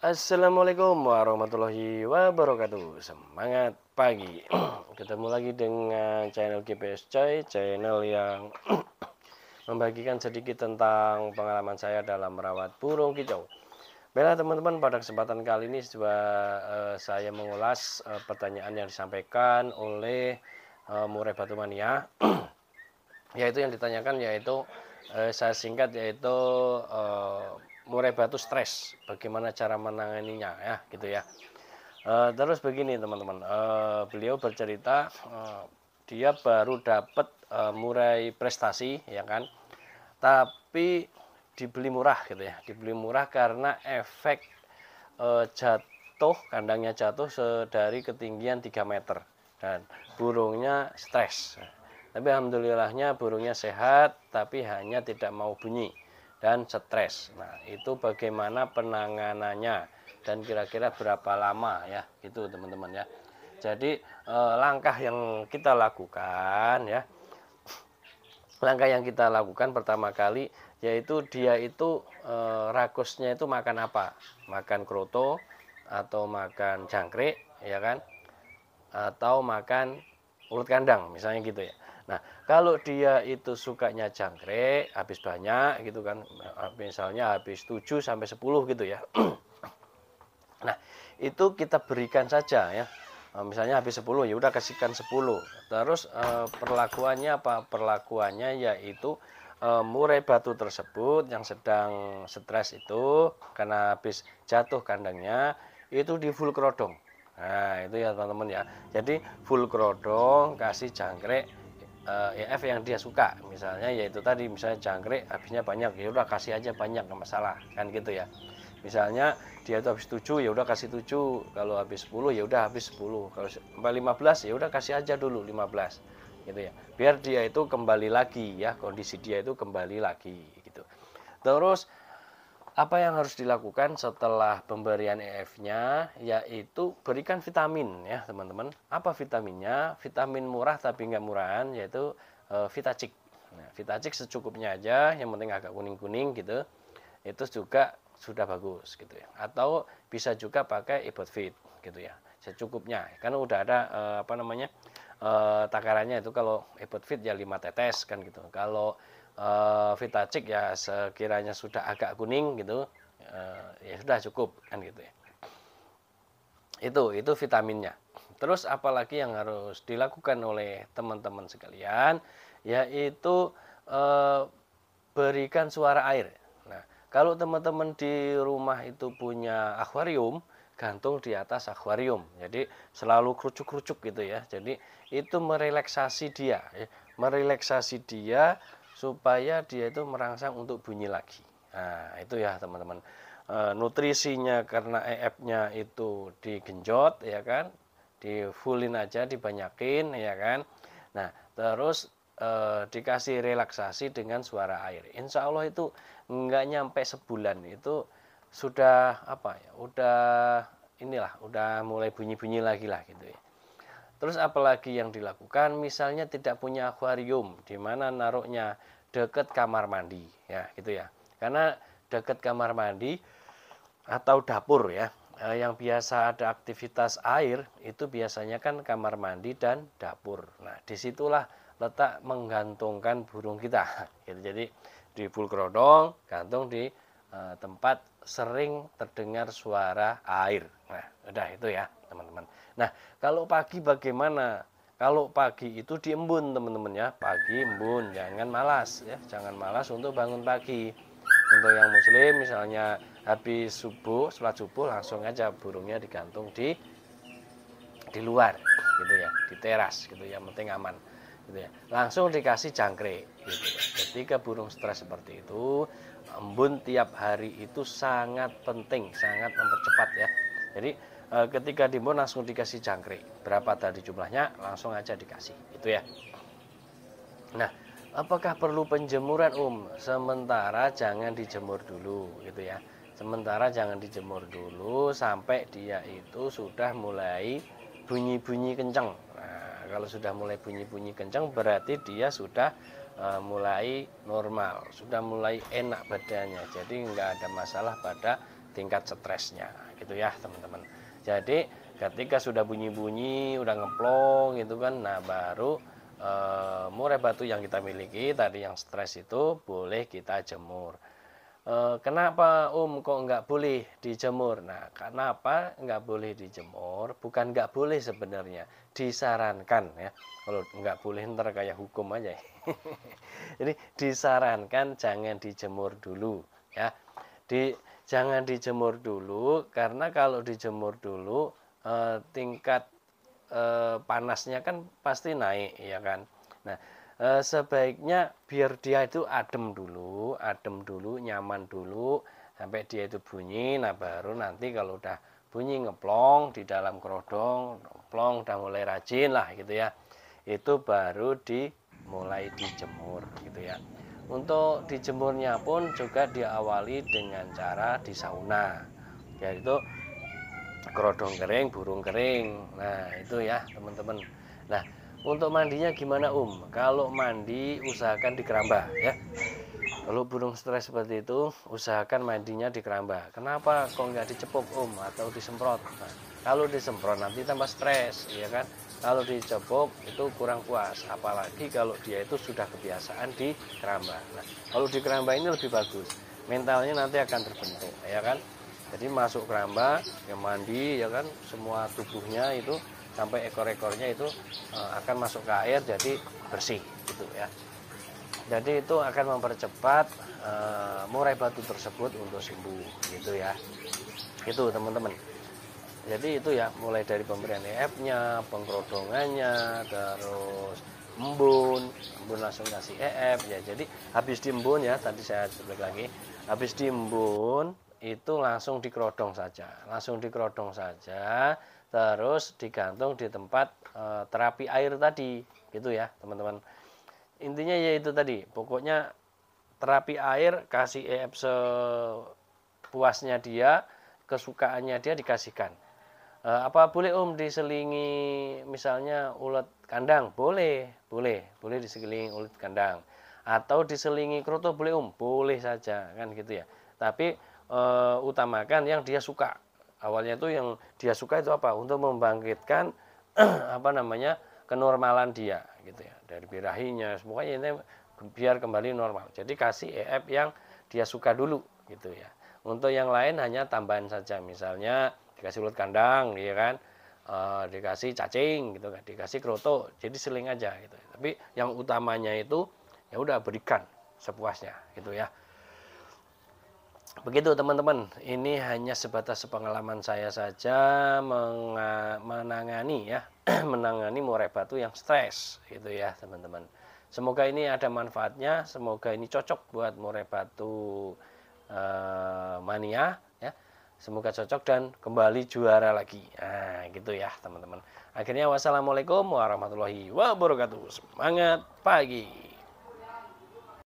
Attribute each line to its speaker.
Speaker 1: Assalamualaikum warahmatullahi wabarakatuh. Semangat pagi. Ketemu lagi dengan channel GPS Coy, channel yang membagikan sedikit tentang pengalaman saya dalam merawat burung kicau. Baiklah teman-teman, pada kesempatan kali ini saya mengulas pertanyaan yang disampaikan oleh Murai Batu Mania, yaitu yang ditanyakan yaitu saya singkat yaitu murai batu stres, bagaimana cara menanganinya ya gitu ya. Terus begini teman-teman, beliau bercerita dia baru dapat murai prestasi ya kan, tapi dibeli murah gitu ya, dibeli murah karena efek jatuh, kandangnya jatuh dari ketinggian 3 meter dan burungnya stres. Tapi alhamdulillahnya burungnya sehat, tapi hanya tidak mau bunyi dan stres. Nah, itu bagaimana penanganannya dan kira-kira berapa lama ya, gitu teman-teman ya. Jadi langkah yang kita lakukan ya, langkah yang kita lakukan pertama kali yaitu dia itu rakusnya itu makan apa? Makan kroto atau makan jangkrik ya kan? Atau makan ulut kandang misalnya gitu ya. Nah, kalau dia itu sukanya jangkrik, habis banyak gitu kan, misalnya habis 7 sampai 10 gitu ya. Nah, itu kita berikan saja ya. Misalnya habis 10 ya udah kasihkan 10. Terus perlakuannya apa? Perlakuannya yaitu murai batu tersebut yang sedang stres itu karena habis jatuh kandangnya itu di full kerodong. Nah, itu ya teman-teman ya. Jadi full kerodong, kasih jangkrik EF yang dia suka. Misalnya yaitu tadi misalnya jangkrik habisnya banyak, ya udah kasih aja banyak, nggak masalah kan gitu ya. Misalnya dia itu habis 7 ya udah kasih 7, kalau habis 10 ya udah habis 10, kalau sampai 15 ya udah kasih aja dulu 15 gitu ya. Biar dia itu kembali lagi ya, kondisi dia itu kembali lagi gitu. Terus apa yang harus dilakukan setelah pemberian EF-nya yaitu berikan vitamin ya teman-teman. Apa vitaminnya? Vitamin murah tapi nggak murahan yaitu Vitacik. Nah, Vitacik secukupnya aja, yang penting agak kuning-kuning gitu. Itu juga sudah bagus gitu ya. Atau bisa juga pakai Ibotfit gitu ya. Secukupnya. Karena udah ada takarannya itu kalau Ibotfit ya 5 tetes kan gitu. Kalau Vitacik ya sekiranya sudah agak kuning gitu, ya sudah cukup kan gitu ya. Itu vitaminnya. Terus apalagi yang harus dilakukan oleh teman-teman sekalian, yaitu berikan suara air. Nah, kalau teman-teman di rumah itu punya akuarium, gantung di atas akuarium. Jadi selalu kerucuk-kerucuk gitu ya. Jadi itu merelaksasi dia, ya. Merelaksasi dia supaya dia itu merangsang untuk bunyi lagi. Nah, itu ya teman-teman. Nutrisinya karena EF-nya itu digenjot ya kan, di fullin aja, dibanyakin ya kan. Nah, terus dikasih relaksasi dengan suara air. Insya Allah itu nggak nyampe sebulan itu sudah apa ya, udah mulai bunyi-bunyi lagi lah gitu ya. Terus apalagi yang dilakukan, misalnya tidak punya akuarium, di mana naruhnya deket kamar mandi, ya gitu ya. Karena deket kamar mandi atau dapur ya, yang biasa ada aktivitas air itu biasanya kan kamar mandi dan dapur. Nah, disitulah letak menggantungkan burung kita. Gitu. Jadi di full kerodong, gantung di tempat sering terdengar suara air. Nah, udah itu ya teman-teman. Nah, kalau pagi bagaimana? Kalau pagi itu diembun teman-teman ya, pagi embun, jangan malas ya, jangan malas untuk bangun pagi. Untuk yang muslim misalnya habis subuh, sholat subuh langsung aja burungnya digantung di luar gitu ya, di teras gitu ya, penting aman gitu ya. Langsung dikasih jangkrik gitu ya. Ketika burung stres seperti itu, embun tiap hari itu sangat penting, sangat mempercepat ya. Jadi ketika diembun langsung dikasih jangkrik. Berapa tadi jumlahnya langsung aja dikasih itu ya. Nah, apakah perlu penjemuran sementara jangan dijemur dulu gitu ya. Sementara jangan dijemur dulu sampai dia itu sudah mulai bunyi-bunyi kencang. Nah, kalau sudah mulai bunyi-bunyi kencang berarti dia sudah mulai normal, sudah mulai enak badannya. Jadi nggak ada masalah pada tingkat stresnya gitu ya teman-teman. Jadi ketika sudah bunyi-bunyi, udah ngeplong gitu kan, nah baru murai batu yang kita miliki tadi yang stres itu boleh kita jemur. Kenapa kok nggak boleh dijemur? Nah, kenapa nggak boleh dijemur? Bukan nggak boleh sebenarnya, disarankan ya. Kalau nggak boleh ntar kayak hukum aja. Jadi disarankan jangan dijemur dulu ya. Jangan dijemur dulu karena kalau dijemur dulu tingkat panasnya kan pasti naik ya kan. Nah, sebaiknya biar dia itu adem dulu, nyaman dulu sampai dia itu bunyi. Nah, baru nanti kalau udah bunyi ngeplong di dalam kerodong, ngeplong udah mulai rajin lah gitu ya. Itu baru dimulai dijemur gitu ya. Untuk dijemurnya pun juga diawali dengan cara di sauna, yaitu kerodong kering, burung kering. Nah, itu ya teman-teman. Nah, untuk mandinya gimana Kalau mandi usahakan di keramba ya. Kalau burung stres seperti itu, usahakan mandinya di keramba. Kenapa kok nggak dicepuk atau disemprot? Nah, kalau disemprot nanti tambah stres, ya kan? Kalau dicepuk itu kurang puas, apalagi kalau dia itu sudah kebiasaan di keramba. Nah, kalau di keramba ini lebih bagus, mentalnya nanti akan terbentuk, ya kan? Jadi masuk keramba, yang mandi, ya kan? Semua tubuhnya itu sampai ekor-ekornya itu akan masuk ke air, jadi bersih, gitu ya. Jadi itu akan mempercepat murai batu tersebut untuk sembuh, gitu ya. Itu teman-teman. Jadi itu ya, mulai dari pemberian EF-nya, pengkerodongannya, terus embun langsung kasih EF ya. Jadi habis diembun ya, tadi saya balik lagi, habis diembun itu langsung dikerodong saja, terus digantung di tempat terapi air tadi, gitu ya teman-teman. Intinya yaitu tadi, pokoknya terapi air kasih EF sepuasnya dia, kesukaannya dia dikasihkan. Apa boleh diselingi misalnya ulet kandang? Boleh diselingi ulet kandang. Atau diselingi kroto boleh boleh saja kan gitu ya. Tapi utamakan yang dia suka. Awalnya itu yang dia suka itu apa? Untuk membangkitkan apa namanya? Kenormalan dia gitu ya. Dari birahinya semuanya ini biar kembali normal. Jadi kasih EF yang dia suka dulu gitu ya. Untuk yang lain hanya tambahan saja, misalnya dikasih ulet kandang, ya kan, dikasih cacing, gitu kan, dikasih kroto, jadi seling aja, gitu. Tapi yang utamanya itu ya udah berikan sepuasnya, gitu ya. Begitu teman-teman, ini hanya sebatas pengalaman saya saja menangani ya, menangani murai batu yang stres, gitu ya teman-teman. Semoga ini ada manfaatnya, semoga ini cocok buat murai batu mania ya, semoga cocok dan kembali juara lagi. Nah gitu ya teman-teman. Akhirnya wassalamualaikum warahmatullahi wabarakatuh. Semangat pagi.